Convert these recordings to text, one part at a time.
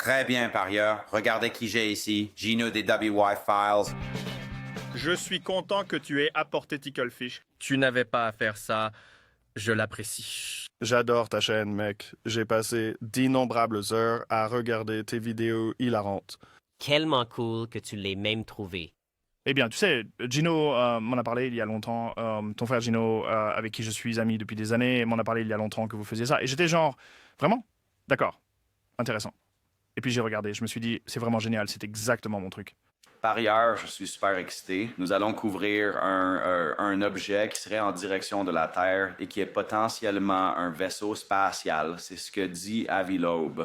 Très bien, parieur. Regardez qui j'ai ici. Gino des WY Files. Je suis content que tu aies apporté Ticklefish. Tu n'avais pas à faire ça. Je l'apprécie. J'adore ta chaîne, mec. J'ai passé d'innombrables heures à regarder tes vidéos hilarantes. Tellement cool que tu l'aies même trouvé. Eh bien, tu sais, Gino m'en a parlé il y a longtemps. Ton frère Gino, avec qui je suis ami depuis des années, m'en a parlé il y a longtemps que vous faisiez ça. Et j'étais genre, vraiment? D'accord. Intéressant. Et puis j'ai regardé, je me suis dit, c'est vraiment génial, c'est exactement mon truc. Par ailleurs, je suis super excité. Nous allons couvrir un objet qui serait en direction de la Terre et qui est potentiellement un vaisseau spatial. C'est ce que dit Avi Loeb.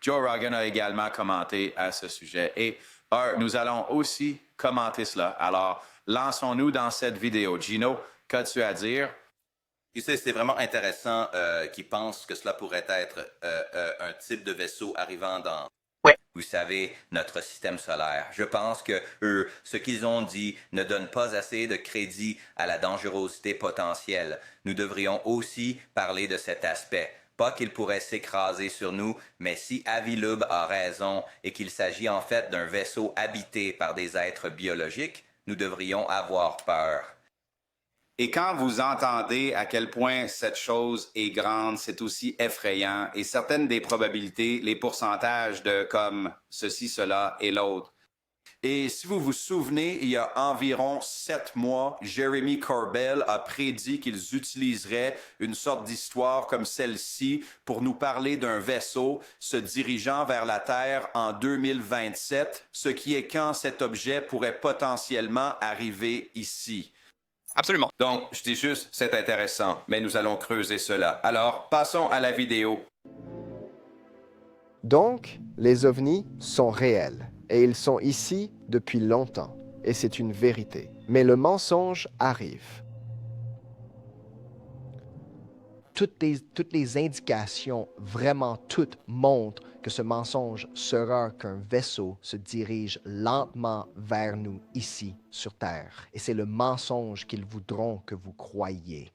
Joe Rogan a également commenté à ce sujet. Et nous allons aussi commenter cela. Alors, lançons-nous dans cette vidéo. Gino, qu'as-tu à dire? Tu sais, c'est vraiment intéressant qu'ils pensent que cela pourrait être un type de vaisseau arrivant dans, vous savez, notre système solaire. Je pense que ce qu'ils ont dit ne donne pas assez de crédit à la dangerosité potentielle. Nous devrions aussi parler de cet aspect. Pas qu'il pourrait s'écraser sur nous, mais si Avi Loeb a raison et qu'il s'agit en fait d'un vaisseau habité par des êtres biologiques, nous devrions avoir peur. Et quand vous entendez à quel point cette chose est grande, c'est aussi effrayant. Et certaines des probabilités, les pourcentages de comme ceci, cela et l'autre. Et si vous vous souvenez, il y a environ 7 mois, Jeremy Corbell a prédit qu'ils utiliseraient une sorte d'histoire comme celle-ci pour nous parler d'un vaisseau se dirigeant vers la Terre en 2027, ce qui est quand cet objet pourrait potentiellement arriver ici. Absolument. Donc, je dis juste, c'est intéressant, mais nous allons creuser cela. Alors, passons à la vidéo. Donc, les ovnis sont réels, et ils sont ici depuis longtemps, et c'est une vérité. Mais le mensonge arrive. Toutes les indications, vraiment toutes, montrent que ce mensonge sera qu'un vaisseau se dirige lentement vers nous ici sur Terre. Et c'est le mensonge qu'ils voudront que vous croyiez.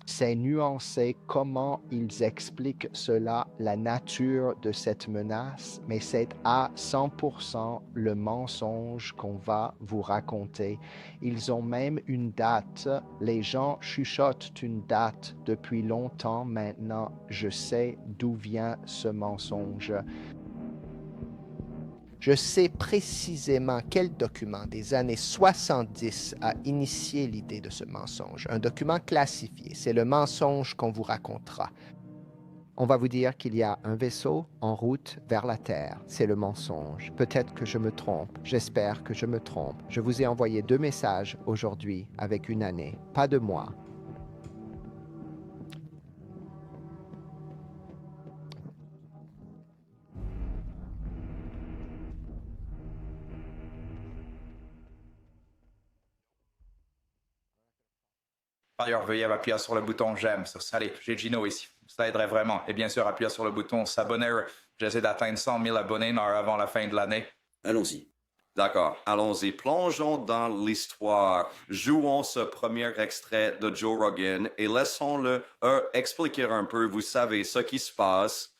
C'est nuancé comment ils expliquent cela, la nature de cette menace, mais c'est à 100% le mensonge qu'on va vous raconter. Ils ont même une date. Les gens chuchotent une date depuis longtemps maintenant. Je sais d'où vient ce mensonge. Je sais précisément quel document des années 70 a initié l'idée de ce mensonge. Un document classifié, c'est le mensonge qu'on vous racontera. On va vous dire qu'il y a un vaisseau en route vers la Terre. C'est le mensonge. Peut-être que je me trompe. J'espère que je me trompe. Je vous ai envoyé 2 messages aujourd'hui avec une année. Pas de mois. Par ailleurs, veuillez appuyer sur le bouton j'aime. Allez, j'ai Gino ici. Ça aiderait vraiment. Et bien sûr, appuyez sur le bouton s'abonner. J'essaie d'atteindre 100 000 abonnés avant la fin de l'année. Allons-y. D'accord, allons-y. Plongeons dans l'histoire. Jouons ce premier extrait de Joe Rogan et laissons-le expliquer un peu, vous savez, ce qui se passe.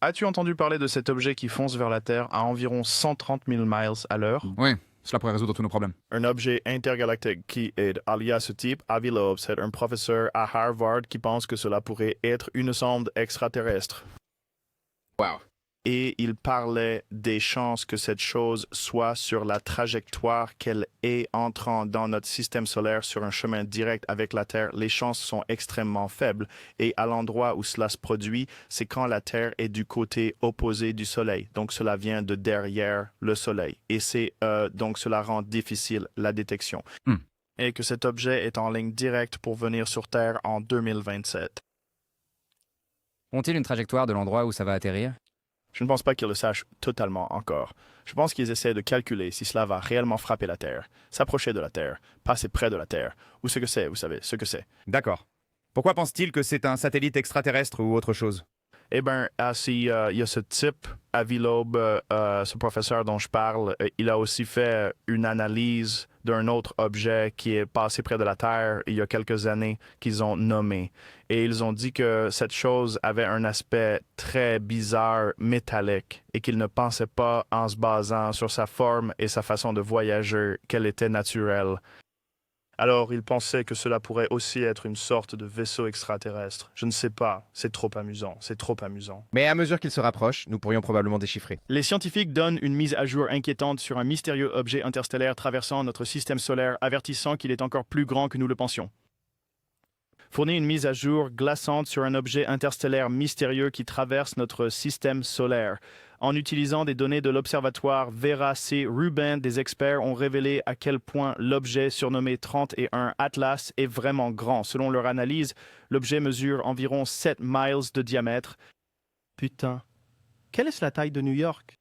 As-tu entendu parler de cet objet qui fonce vers la Terre à environ 130 000 miles à l'heure? Oui, cela pourrait résoudre tous nos problèmes. Un objet intergalactique qui aide. Alias ce type, Avi Loeb, c'est un professeur à Harvard qui pense que cela pourrait être une sonde extraterrestre. Wow. Et il parlait des chances que cette chose soit sur la trajectoire qu'elle est entrant dans notre système solaire sur un chemin direct avec la Terre. Les chances sont extrêmement faibles. Et à l'endroit où cela se produit, c'est quand la Terre est du côté opposé du Soleil. Donc cela vient de derrière le Soleil. Et donc cela rend difficile la détection. Et que cet objet est en ligne directe pour venir sur Terre en 2027. Ont-ils une trajectoire de l'endroit où ça va atterrir? Je ne pense pas qu'ils le sachent totalement encore. Je pense qu'ils essaient de calculer si cela va réellement frapper la Terre, s'approcher de la Terre, passer près de la Terre, ou ce que c'est, vous savez, ce que c'est. D'accord. Pourquoi pense-t-il que c'est un satellite extraterrestre ou autre chose? Eh bien, il y a ce type, Avi Loeb, ce professeur dont je parle, il a aussi fait une analyse d'un autre objet qui est passé près de la Terre il y a quelques années qu'ils ont nommé. Et ils ont dit que cette chose avait un aspect très bizarre, métallique, et qu'ils ne pensaient pas, en se basant sur sa forme et sa façon de voyager, qu'elle était naturelle. Alors, il pensait que cela pourrait aussi être une sorte de vaisseau extraterrestre. Je ne sais pas, c'est trop amusant, c'est trop amusant. Mais à mesure qu'il se rapproche, nous pourrions probablement déchiffrer. Les scientifiques donnent une mise à jour inquiétante sur un mystérieux objet interstellaire traversant notre système solaire, avertissant qu'il est encore plus grand que nous le pensions. Fournit une mise à jour glaçante sur un objet interstellaire mystérieux qui traverse notre système solaire. En utilisant des données de l'observatoire Vera C. Rubin, des experts ont révélé à quel point l'objet surnommé 31 Atlas est vraiment grand. Selon leur analyse, l'objet mesure environ 7 miles de diamètre. Putain, quelle est la taille de New York?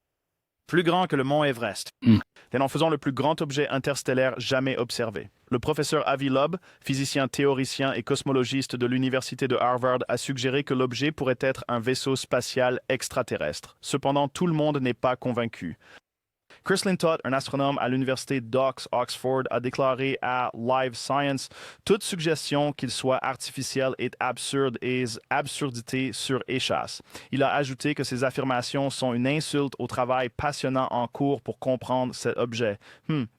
Plus grand que le mont Everest. Et en faisant le plus grand objet interstellaire jamais observé. Le professeur Avi Loeb, physicien théoricien et cosmologiste de l'université de Harvard, a suggéré que l'objet pourrait être un vaisseau spatial extraterrestre. Cependant, tout le monde n'est pas convaincu. Chris Lintott, un astronome à l'université Docks, Oxford, a déclaré à Live Science « Toute suggestion qu'il soit artificiel est absurde et absurdité sur échasse ». Il a ajouté que ces affirmations sont une insulte au travail passionnant en cours pour comprendre cet objet.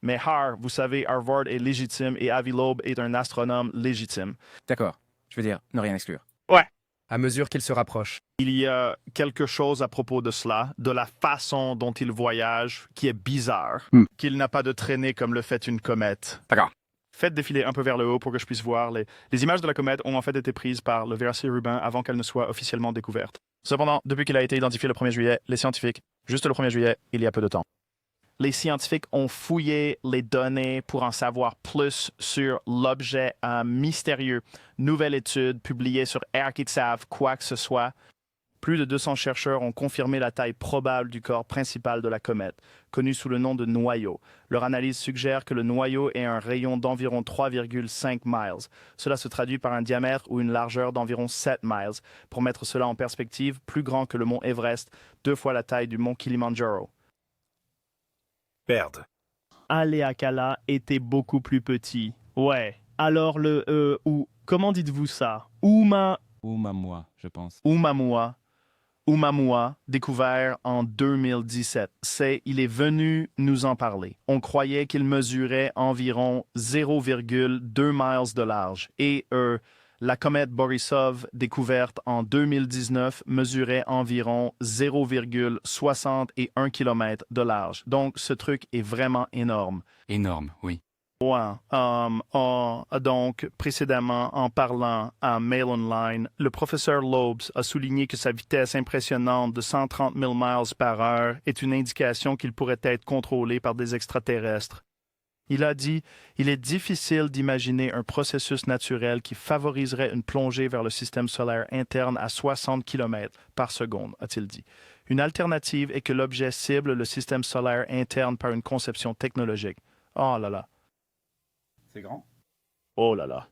Mais vous savez, Harvard est légitime et Avi Loeb est un astronome légitime. D'accord. Je veux dire, ne rien exclure. Ouais. À mesure qu'il se rapproche. Il y a quelque chose à propos de cela, de la façon dont il voyage, qui est bizarre, qu'il n'a pas de traînée comme le fait une comète. D'accord. Faites défiler un peu vers le haut pour que je puisse voir. Les images de la comète ont en fait été prises par le Vera C. Rubin avant qu'elle ne soit officiellement découverte. Cependant, depuis qu'il a été identifié le 1er juillet, les scientifiques, juste le 1er juillet, il y a peu de temps, les scientifiques ont fouillé les données pour en savoir plus sur l'objet mystérieux. Nouvelle étude publiée sur Air Kitsav, quoi que ce soit. Plus de 200 chercheurs ont confirmé la taille probable du corps principal de la comète, connu sous le nom de noyau. Leur analyse suggère que le noyau est un rayon d'environ 3,5 miles. Cela se traduit par un diamètre ou une largeur d'environ 7 miles. Pour mettre cela en perspective, plus grand que le mont Everest, 2 fois la taille du mont Kilimandjaro. Merde. Haleakala était beaucoup plus petit. Ouais. Alors comment dites-vous ça? Oumuamua, je pense. Oumuamua, découvert en 2017. Il est venu nous en parler. On croyait qu'il mesurait environ 0,2 miles de large. Et la comète Borisov, découverte en 2019, mesurait environ 0,61 km de large. Donc, ce truc est vraiment énorme. Énorme, oui. Ouais. Donc, précédemment, en parlant à Mail Online, le professeur Loeb a souligné que sa vitesse impressionnante de 130 000 miles par heure est une indication qu'il pourrait être contrôlé par des extraterrestres. Il a dit « Il est difficile d'imaginer un processus naturel qui favoriserait une plongée vers le système solaire interne à 60 km par seconde, a-t-il dit. Une alternative est que l'objet cible le système solaire interne par une conception technologique. Oh là là. C'est grand. Oh là là.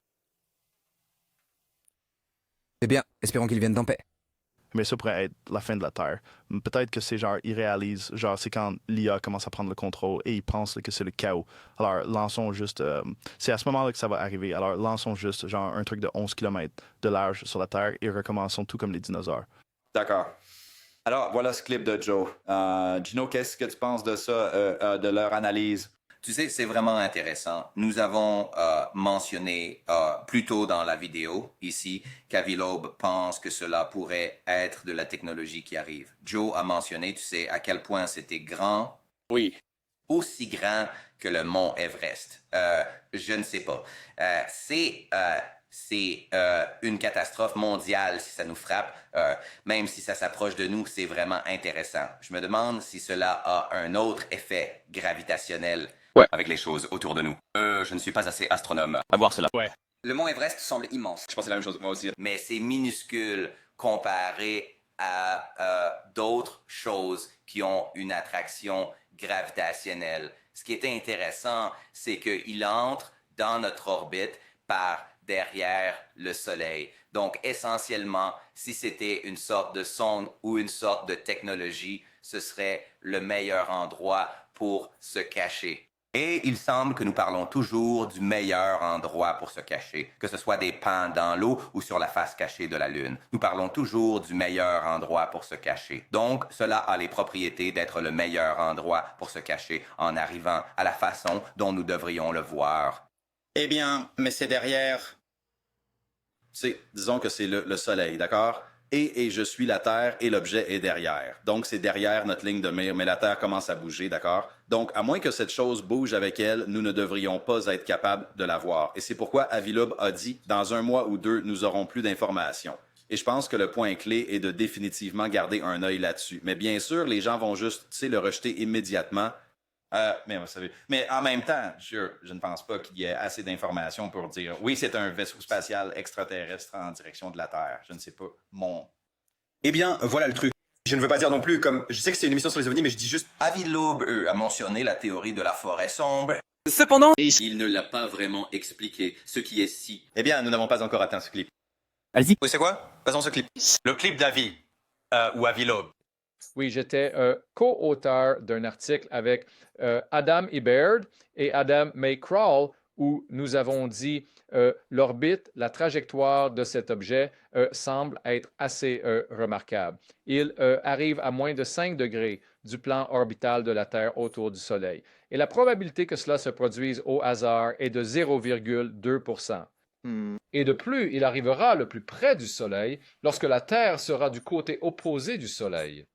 Eh bien, espérons qu'ils viennent en paix. Mais ça pourrait être la fin de la Terre. Peut-être que c'est genre, ils réalisent, genre, c'est quand l'IA commence à prendre le contrôle et ils pensent que c'est le chaos. Alors, lançons juste, c'est à ce moment-là que ça va arriver. Alors, lançons juste, genre, un truc de 11 km de large sur la Terre et recommençons tout comme les dinosaures. D'accord. Alors, voilà ce clip de Joe. Gino, qu'est-ce que tu penses de ça, de leur analyse? Tu sais, c'est vraiment intéressant. Nous avons mentionné plus tôt dans la vidéo ici qu'Avi Loeb pense que cela pourrait être de la technologie qui arrive. Joe a mentionné, tu sais, à quel point c'était grand. Oui. Aussi grand que le mont Everest. Je ne sais pas. C'est une catastrophe mondiale si ça nous frappe. Même si ça s'approche de nous, c'est vraiment intéressant. Je me demande si cela a un autre effet gravitationnel. Ouais. Avec les choses autour de nous. Je ne suis pas assez astronome à voir cela. Ouais. Le mont Everest semble immense. Je pense que c'est la même chose, moi aussi. Mais c'est minuscule comparé à d'autres choses qui ont une attraction gravitationnelle. Ce qui est intéressant, c'est qu'il entre dans notre orbite, par derrière le Soleil. Donc, essentiellement, si c'était une sorte de sonde ou une sorte de technologie, ce serait le meilleur endroit pour se cacher. Et il semble que nous parlons toujours du meilleur endroit pour se cacher, que ce soit des pans dans l'eau ou sur la face cachée de la Lune. Nous parlons toujours du meilleur endroit pour se cacher. Donc, cela a les propriétés d'être le meilleur endroit pour se cacher en arrivant à la façon dont nous devrions le voir. Eh bien, mais c'est derrière... disons que c'est le Soleil, d'accord? Et je suis la Terre et l'objet est derrière. Donc, c'est derrière notre ligne de mire, mais la Terre commence à bouger, d'accord? Donc, à moins que cette chose bouge avec elle, nous ne devrions pas être capables de la voir. Et c'est pourquoi Avilub a dit, dans 1 mois ou 2, nous aurons plus d'informations. Et je pense que le point clé est de définitivement garder un œil là-dessus. Mais bien sûr, les gens vont juste, le rejeter immédiatement. Mais vous savez, mais en même temps, je ne pense pas qu'il y ait assez d'informations pour dire oui, c'est un vaisseau spatial extraterrestre en direction de la Terre. Je ne sais pas. Eh bien, voilà le truc. Je ne veux pas dire non plus, comme je sais que c'est une émission sur les ovnis, mais je dis juste... Avilub, a mentionné la théorie de la forêt sombre. Cependant... Il ne l'a pas vraiment expliqué, ce qui est si... Eh bien, nous n'avons pas encore atteint ce clip. Allez-y. Oui, c'est quoi? Passons ce clip. Le clip d'Avi, ou Avilub. Oui, j'étais co-auteur d'un article avec Adam Ebert et Adam Maycrawl où nous avons dit l'orbite, la trajectoire de cet objet semble être assez remarquable. Il arrive à moins de 5 degrés du plan orbital de la Terre autour du Soleil. Et la probabilité que cela se produise au hasard est de 0,2%. Et de plus, il arrivera le plus près du Soleil lorsque la Terre sera du côté opposé du Soleil.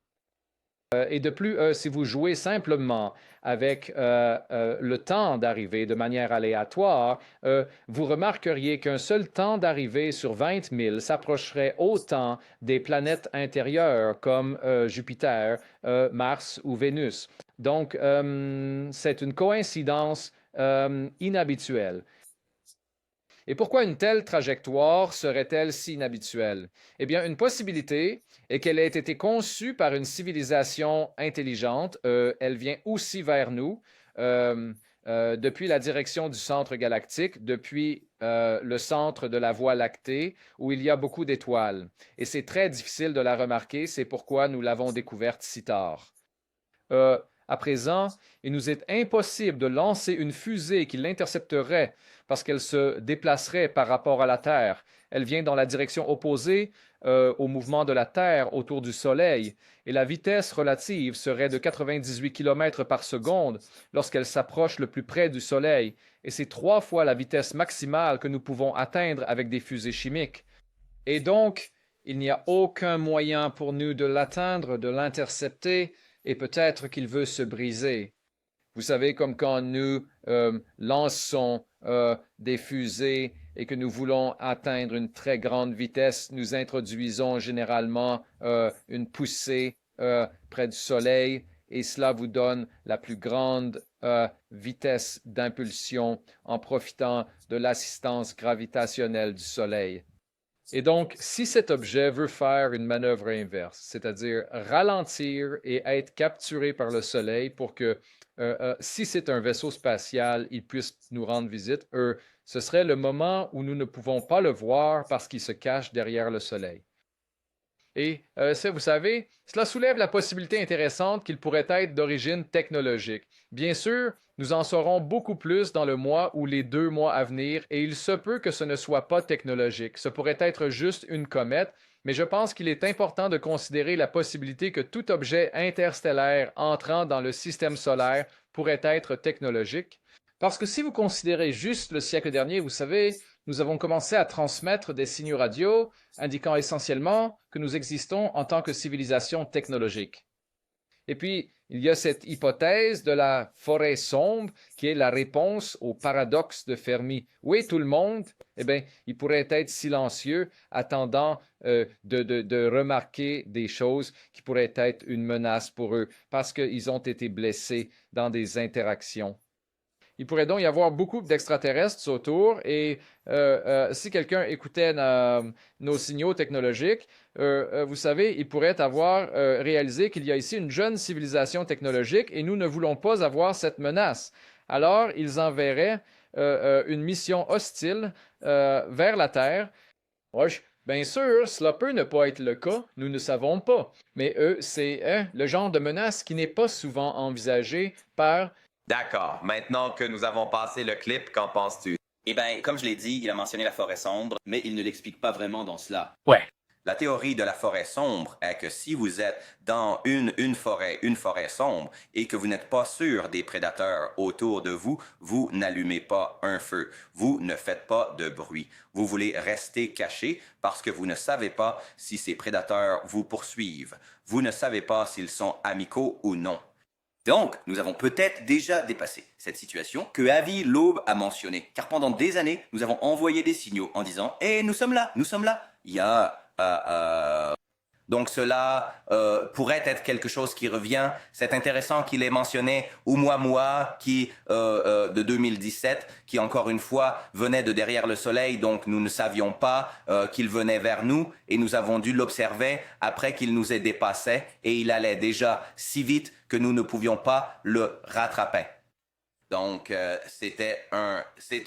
Et de plus, si vous jouez simplement avec le temps d'arrivée de manière aléatoire, vous remarqueriez qu'un seul temps d'arrivée sur 20 000 s'approcherait autant des planètes intérieures comme Jupiter, Mars ou Vénus. Donc, c'est une coïncidence inhabituelle. Et pourquoi une telle trajectoire serait-elle si inhabituelle? Eh bien, une possibilité est qu'elle ait été conçue par une civilisation intelligente. Elle vient aussi vers nous depuis la direction du centre galactique, depuis le centre de la Voie lactée, où il y a beaucoup d'étoiles. Et c'est très difficile de la remarquer, c'est pourquoi nous l'avons découverte si tard. À présent, il nous est impossible de lancer une fusée qui l'intercepterait parce qu'elle se déplacerait par rapport à la Terre. Elle vient dans la direction opposée au mouvement de la Terre autour du Soleil et la vitesse relative serait de 98 km par seconde lorsqu'elle s'approche le plus près du Soleil et c'est 3 fois la vitesse maximale que nous pouvons atteindre avec des fusées chimiques. Et donc, il n'y a aucun moyen pour nous de l'atteindre, de l'intercepter, et peut-être qu'il veut se briser. Vous savez, comme quand nous lançons des fusées et que nous voulons atteindre une très grande vitesse, nous introduisons généralement une poussée près du Soleil et cela vous donne la plus grande vitesse d'impulsion en profitant de l'assistance gravitationnelle du Soleil. Et donc, si cet objet veut faire une manœuvre inverse, c'est-à-dire ralentir et être capturé par le Soleil pour que, si c'est un vaisseau spatial, il puisse nous rendre visite, ce serait le moment où nous ne pouvons pas le voir parce qu'il se cache derrière le Soleil. Et vous savez, cela soulève la possibilité intéressante qu'il pourrait être d'origine technologique. Bien sûr, nous en saurons beaucoup plus dans le mois ou les 2 mois à venir et il se peut que ce ne soit pas technologique. Ce pourrait être juste une comète, mais je pense qu'il est important de considérer la possibilité que tout objet interstellaire entrant dans le système solaire pourrait être technologique. Parce que si vous considérez juste le siècle dernier, vous savez, nous avons commencé à transmettre des signaux radio indiquant essentiellement que nous existons en tant que civilisation technologique. Et puis, il y a cette hypothèse de la forêt sombre qui est la réponse au paradoxe de Fermi. Où est tout le monde? Eh bien, il pourrait être silencieux, attendant de remarquer des choses qui pourraient être une menace pour eux parce qu'ils ont été blessés dans des interactions. Il pourrait donc y avoir beaucoup d'extraterrestres autour et si quelqu'un écoutait nos signaux technologiques, vous savez, il pourrait avoir réalisé qu'il y a ici une jeune civilisation technologique et nous ne voulons pas avoir cette menace. Alors, ils enverraient une mission hostile vers la Terre. Bien sûr, cela peut ne pas être le cas, nous ne savons pas. Mais c'est le genre de menace qui n'est pas souvent envisagé par... D'accord. Maintenant que nous avons passé le clip, qu'en penses-tu? Eh bien, comme je l'ai dit, il a mentionné la forêt sombre, mais il ne l'explique pas vraiment dans cela. Ouais. La théorie de la forêt sombre est que si vous êtes dans une forêt sombre, et que vous n'êtes pas sûr des prédateurs autour de vous, vous n'allumez pas un feu. Vous ne faites pas de bruit. Vous voulez rester caché parce que vous ne savez pas si ces prédateurs vous poursuivent. Vous ne savez pas s'ils sont amicaux ou non. Donc, nous avons peut-être déjà dépassé cette situation que Avi Loeb a mentionnée, car pendant des années, nous avons envoyé des signaux en disant « Eh, nous sommes là, nous sommes là ». Il y a... Donc cela pourrait être quelque chose qui revient. C'est intéressant qu'il ait mentionné Oumuamua qui de 2017, qui encore une fois venait de derrière le soleil, donc nous ne savions pas qu'il venait vers nous et nous avons dû l'observer après qu'il nous ait dépassé et il allait déjà si vite que nous ne pouvions pas le rattraper. Donc, c'est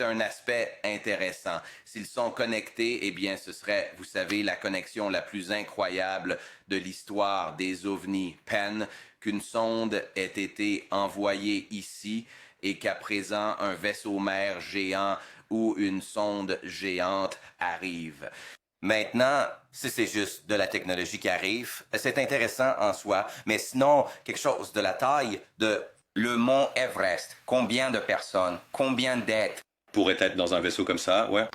un aspect intéressant. S'ils sont connectés, eh bien, ce serait, vous savez, la connexion la plus incroyable de l'histoire des ovnis. Peine qu'une sonde ait été envoyée ici et qu'à présent, un vaisseau mère géant ou une sonde géante arrive. Maintenant, si c'est juste de la technologie qui arrive, c'est intéressant en soi, mais sinon, quelque chose de la taille de... Le mont Everest, combien de personnes, combien d'êtres pourraient être dans un vaisseau comme ça, ouais?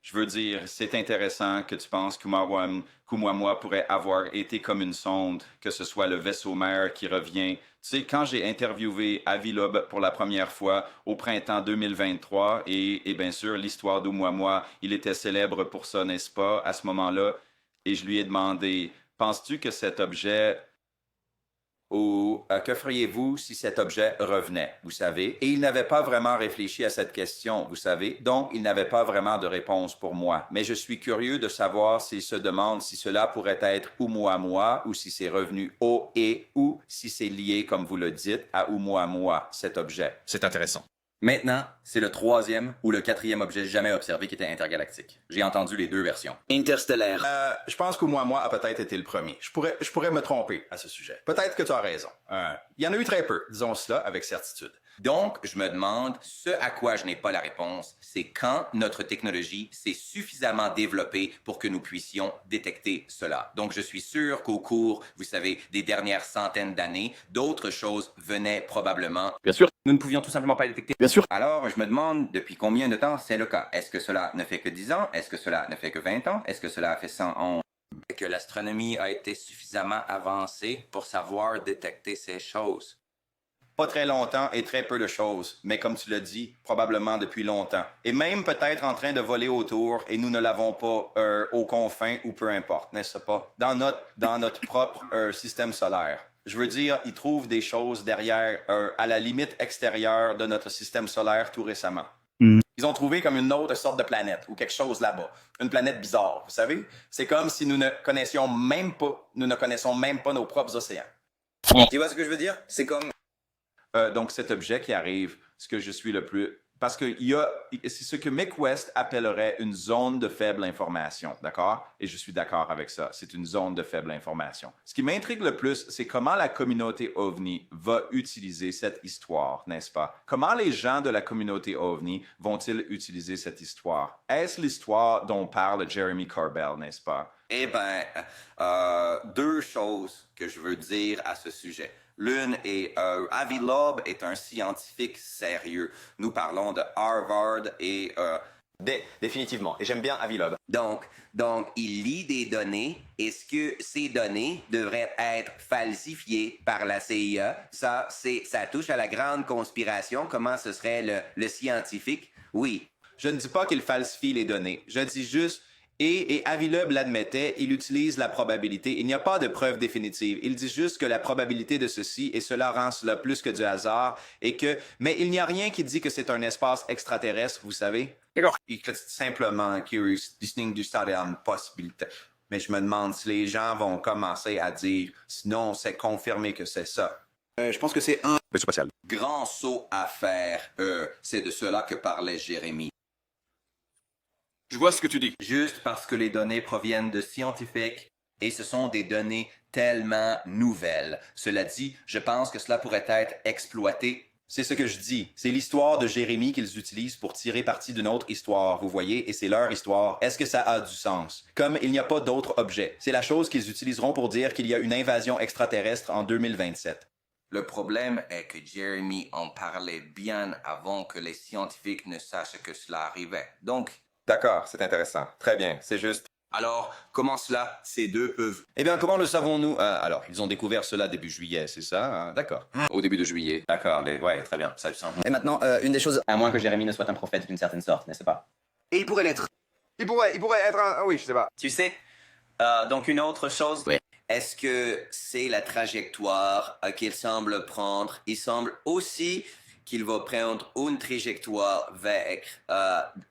Je veux dire, c'est intéressant que tu penses qu'Oumuamua pourrait avoir été comme une sonde, que ce soit le vaisseau mère qui revient. Tu sais, quand j'ai interviewé Avi Loeb pour la première fois au printemps 2023, et bien sûr, l'histoire d'Oumuamua, il était célèbre pour ça, n'est-ce pas, à ce moment-là, et je lui ai demandé, penses-tu que cet objet... Ou que feriez-vous si cet objet revenait, vous savez? Et il n'avait pas vraiment réfléchi à cette question, vous savez, donc il n'avait pas vraiment de réponse pour moi. Mais je suis curieux de savoir s'il se demande si cela pourrait être Oumuamua ou si c'est revenu ou si c'est lié, comme vous le dites, à Oumuamua, cet objet. C'est intéressant. Maintenant, c'est le 3e ou le 4e objet jamais observé qui était intergalactique. J'ai entendu les 2 versions. Interstellaire. Je pense qu'Oumuamua a peut-être été le premier. Je pourrais me tromper à ce sujet. Peut-être que tu as raison. Il y en a eu très peu, disons cela avec certitude. Donc, je me demande, ce à quoi je n'ai pas la réponse, c'est quand notre technologie s'est suffisamment développée pour que nous puissions détecter cela. Donc, je suis sûr qu'au cours, vous savez, des dernières centaines d'années, d'autres choses venaient probablement. Bien sûr. Nous ne pouvions tout simplement pas les détecter. Bien sûr. Alors, je me demande depuis combien de temps c'est le cas. Est-ce que cela ne fait que 10 ans? Est-ce que cela ne fait que 20 ans? Est-ce que cela fait 100 ans? Que l'astronomie a été suffisamment avancée pour savoir détecter ces choses. Pas très longtemps et très peu de choses, mais comme tu l'as dit, probablement depuis longtemps. Et même peut-être en train de voler autour et nous ne l'avons pas aux confins ou peu importe, n'est-ce pas? Dans notre propre système solaire. Je veux dire, ils trouvent des choses derrière, à la limite extérieure de notre système solaire tout récemment. Ils ont trouvé comme une autre sorte de planète ou quelque chose là-bas. Une planète bizarre, vous savez? C'est comme si nous ne connaissions même pas nos propres océans. Tu vois ce que je veux dire? C'est comme... Donc, cet objet qui arrive, ce que je suis le plus... Parce que c'est ce que Mick West appellerait une zone de faible information, d'accord? Et je suis d'accord avec ça. C'est une zone de faible information. Ce qui m'intrigue le plus, c'est comment la communauté OVNI va utiliser cette histoire, n'est-ce pas? Comment les gens de la communauté OVNI vont-ils utiliser cette histoire? Est-ce l'histoire dont parle Jeremy Corbell, n'est-ce pas? Eh bien, 2 choses que je veux dire à ce sujet. L'une est, Avi Loeb est un scientifique sérieux. Nous parlons de Harvard et... Définitivement. Et j'aime bien Avi Loeb. Donc, il lit des données. Est-ce que ces données devraient être falsifiées par la CIA? Ça touche à la grande conspiration. Comment ce serait le scientifique? Oui. Je ne dis pas qu'il falsifie les données. Je dis juste... Et Avi Loeb l'admettait, il utilise la probabilité. Il n'y a pas de preuve définitive. Il dit juste que la probabilité de ceci, et cela rend cela plus que du hasard, mais il n'y a rien qui dit que c'est un espace extraterrestre, vous savez. Il est simplement qu'il distingue une possibilité. Mais je me demande si les gens vont commencer à dire, sinon c'est confirmé que c'est ça. Je pense que c'est vaisseau spatial. Grand saut à faire, c'est de cela que parlait Jérémy. Je vois ce que tu dis. Juste parce que les données proviennent de scientifiques et ce sont des données tellement nouvelles. Cela dit, je pense que cela pourrait être exploité. C'est ce que je dis. C'est l'histoire de Jérémy qu'ils utilisent pour tirer parti d'une autre histoire, vous voyez, et c'est leur histoire. Est-ce que ça a du sens? Comme il n'y a pas d'autres objets. C'est la chose qu'ils utiliseront pour dire qu'il y a une invasion extraterrestre en 2027. Le problème est que Jeremy en parlait bien avant que les scientifiques ne sachent que cela arrivait. Donc... D'accord, c'est intéressant. Très bien, c'est juste... Alors, comment cela, ces deux peuvent... Eh bien, comment le savons-nous? Alors, ils ont découvert cela début juillet, c'est ça? D'accord. Au début de juillet. D'accord, ouais, très bien, ça a du sens. Et maintenant, une des choses... À moins que Jérémy ne soit un prophète d'une certaine sorte, n'est-ce pas? Et il pourrait l'être. Il pourrait être un... Ah oui, je sais pas. Tu sais, donc une autre chose... Oui. Est-ce que c'est la trajectoire qu'il semble prendre? Il semble aussi qu'il va prendre une trajectoire vers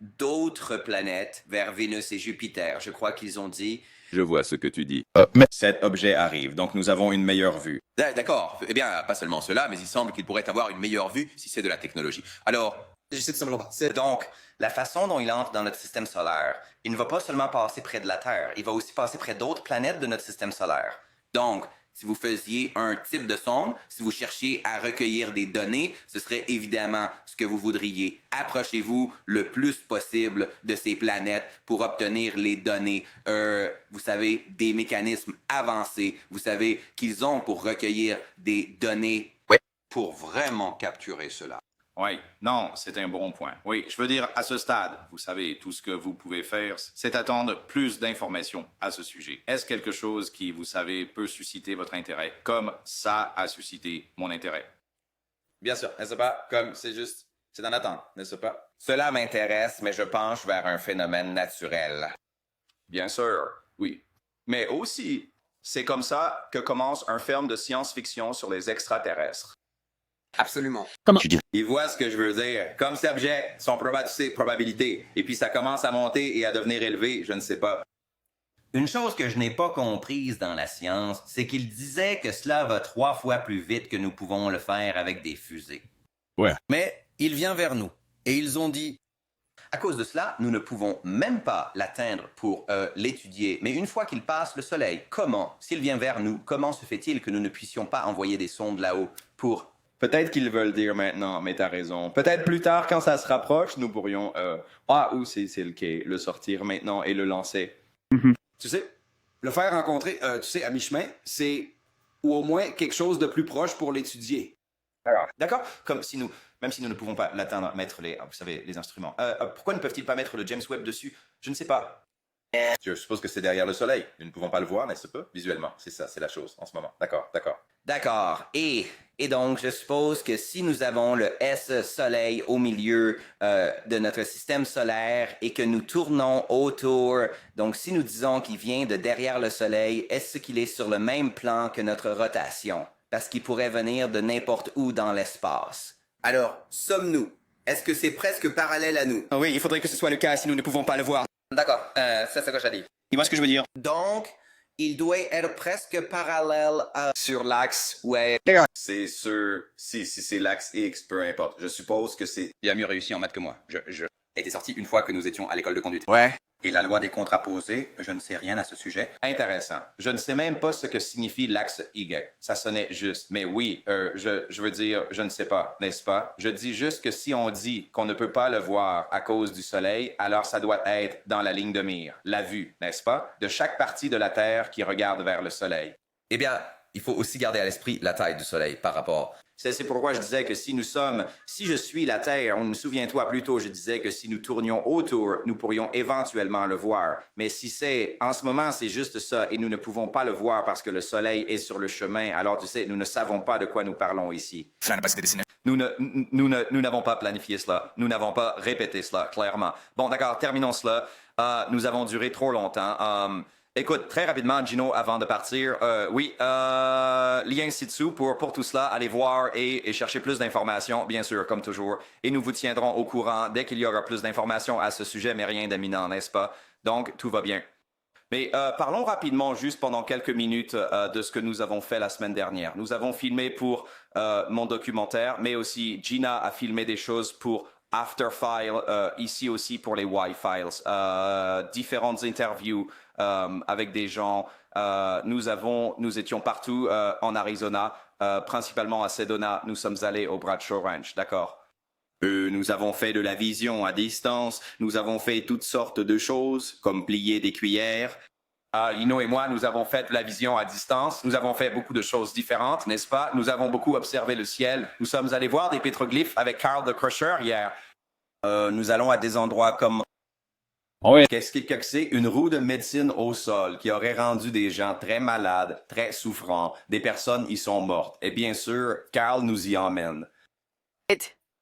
d'autres planètes, vers Vénus et Jupiter. Je crois qu'ils ont dit... Je vois ce que tu dis. Mais cet objet arrive, donc nous avons une meilleure vue. D'accord. Eh bien, pas seulement cela, mais il semble qu'il pourrait avoir une meilleure vue si c'est de la technologie. Alors, Je sais tout simplement pas. donc, la façon dont il entre dans notre système solaire, il ne va pas seulement passer près de la Terre, il va aussi passer près d'autres planètes de notre système solaire. Donc, si vous faisiez un type de sonde, si vous cherchiez à recueillir des données, ce serait évidemment ce que vous voudriez. Approchez-vous le plus possible de ces planètes pour obtenir les données. Vous savez, des mécanismes avancés, vous savez, qu'ils ont pour recueillir des données. Pour vraiment capturer cela. Oui, non, c'est un bon point. Oui, je veux dire, à ce stade, vous savez, tout ce que vous pouvez faire, c'est attendre plus d'informations à ce sujet. Est-ce quelque chose qui, vous savez, peut susciter votre intérêt, comme ça a suscité mon intérêt? bien sûr, n'est-ce pas? Comme c'est juste... C'est en attente, n'est-ce pas? Cela m'intéresse, mais je penche vers un phénomène naturel. Bien sûr, oui. Mais aussi, c'est comme ça que commence un film de science-fiction sur les extraterrestres. Absolument. Ils voient ce que je veux dire. Comme ces objets sont probabilités. Et puis ça commence à monter et à devenir élevé, je ne sais pas. Une chose que je n'ai pas comprise dans la science, c'est qu'il disait que cela va 3 fois plus vite que nous pouvons le faire avec des fusées. Ouais. Mais il vient vers nous et ils ont dit, à cause de cela, nous ne pouvons même pas l'atteindre pour l'étudier. Mais une fois qu'il passe le Soleil, comment, s'il vient vers nous, comment se fait-il que nous ne puissions pas envoyer des sondes là-haut pour... Peut-être qu'ils veulent dire maintenant, mais t'as raison. Peut-être plus tard, quand ça se rapproche, nous pourrions... c'est le quai, le sortir maintenant et le lancer. Tu sais, le faire rencontrer, à mi-chemin, c'est... Ou au moins quelque chose de plus proche pour l'étudier. D'accord? Comme si nous... Même si nous ne pouvons pas l'atteindre, mettre les... vous savez, les instruments. Pourquoi ne peuvent-ils pas mettre le James Webb dessus? Je ne sais pas. Je suppose que c'est derrière le soleil. Nous ne pouvons pas le voir, n'est-ce pas? Visuellement, c'est ça, c'est la chose en ce moment. D'accord. D'accord. Et donc, je suppose que si nous avons le S-Soleil au milieu de notre système solaire et que nous tournons autour, donc si nous disons qu'il vient de derrière le Soleil, est-ce qu'il est sur le même plan que notre rotation? Parce qu'il pourrait venir de n'importe où dans l'espace. Alors, sommes-nous? Est-ce que c'est presque parallèle à nous? Oui, il faudrait que ce soit le cas si nous ne pouvons pas le voir. D'accord, c'est ce que j'ai dit. Tu vois ce que je veux dire? Donc, il doit être presque parallèle à... Sur l'axe, ouais. C'est sûr. Si c'est l'axe X, peu importe. Je suppose que c'est... Il a mieux réussi en maths que moi. Je été sorti une fois que nous étions à l'école de conduite. Ouais. Et la loi des contraposés, je ne sais rien à ce sujet. Intéressant. Je ne sais même pas ce que signifie l'axe Y. Ça sonnait juste. Mais oui, je veux dire, je ne sais pas, n'est-ce pas? Je dis juste que si on dit qu'on ne peut pas le voir à cause du soleil, alors ça doit être dans la ligne de mire, la vue, n'est-ce pas? De chaque partie de la Terre qui regarde vers le soleil. Eh bien, il faut aussi garder à l'esprit la taille du soleil par rapport... C'est pourquoi je disais que si je suis la Terre, on me souviens-toi plus tôt, je disais que si nous tournions autour, nous pourrions éventuellement le voir. Mais en ce moment, c'est juste ça, et nous ne pouvons pas le voir parce que le soleil est sur le chemin. Alors, tu sais, nous ne savons pas de quoi nous parlons ici. Cela n'a pas été dessiné. Nous n'avons pas planifié cela. Nous n'avons pas répété cela, clairement. Bon, d'accord, terminons cela. Nous avons duré trop longtemps. Écoute, très rapidement, Gino, avant de partir, lien ci-dessous pour tout cela, allez voir et chercher plus d'informations, bien sûr, comme toujours. Et nous vous tiendrons au courant dès qu'il y aura plus d'informations à ce sujet, mais rien d'éminent, n'est-ce pas? Donc, tout va bien. Mais parlons rapidement, juste pendant quelques minutes, de ce que nous avons fait la semaine dernière. Nous avons filmé pour mon documentaire, mais aussi Gina a filmé des choses pour Afterfile, ici aussi pour les Y-Files, différentes interviews avec des gens. Nous étions partout en Arizona, principalement à Sedona. Nous sommes allés au Bradshaw Ranch, d'accord? Nous avons fait de la vision à distance, nous avons fait toutes sortes de choses, comme plier des cuillères. Lino et moi, nous avons fait de la vision à distance. Nous avons fait beaucoup de choses différentes, n'est-ce pas? Nous avons beaucoup observé le ciel. Nous sommes allés voir des pétroglyphes avec Carl the Crusher hier. Nous allons à des endroits comme... Qu'est-ce que c'est? Une roue de médecine au sol qui aurait rendu des gens très malades, très souffrants. Des personnes y sont mortes. Et bien sûr, Carl nous y emmène.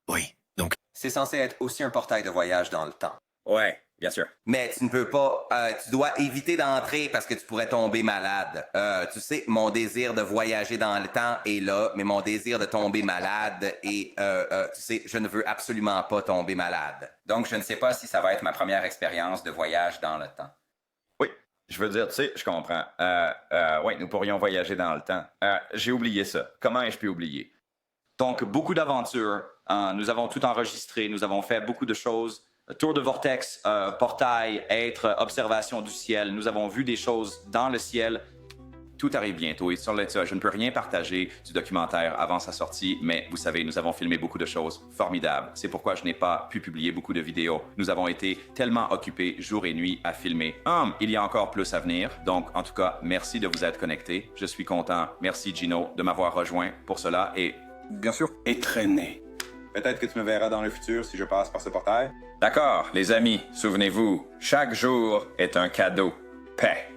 Oui. Donc, C'est censé être aussi un portail de voyage dans le temps. ouais, bien sûr. Mais tu ne peux pas, tu dois éviter d'entrer parce que tu pourrais tomber malade. Tu sais, mon désir de voyager dans le temps est là, mais mon désir de tomber malade est, tu sais, je ne veux absolument pas tomber malade. Donc, je ne sais pas si ça va être ma première expérience de voyage dans le temps. Oui, je veux dire, tu sais, je comprends. Oui, nous pourrions voyager dans le temps. J'ai oublié ça. Comment ai-je pu oublier? Donc, beaucoup d'aventures. Nous avons tout enregistré. Nous avons fait beaucoup de choses. Tour de vortex, portail, être, observation du ciel. Nous avons vu des choses dans le ciel. Tout arrive bientôt. Et sur je ne peux rien partager du documentaire avant sa sortie, mais vous savez, nous avons filmé beaucoup de choses formidables. C'est pourquoi je n'ai pas pu publier beaucoup de vidéos. Nous avons été tellement occupés jour et nuit à filmer. Il y a encore plus à venir. Donc, en tout cas, merci de vous être connectés. Je suis content. Merci, Gino, de m'avoir rejoint pour cela et... Bien sûr. Et traîner. Peut-être que tu me verras dans le futur si je passe par ce portail. D'accord, les amis, souvenez-vous, chaque jour est un cadeau. Paix.